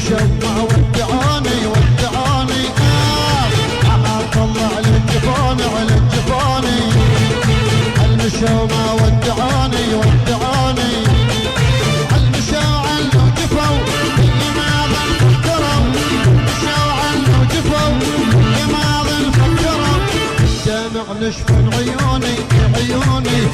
المشوا ما ودعوني ودعوني طلع على الجفون على الجفوني المشوا ما ودعوني ودعوني المشوا عنه جفوا ما ظل فكروا مشوا عنه جفوا ما ظل فكروا دمع نشف عيوني عيوني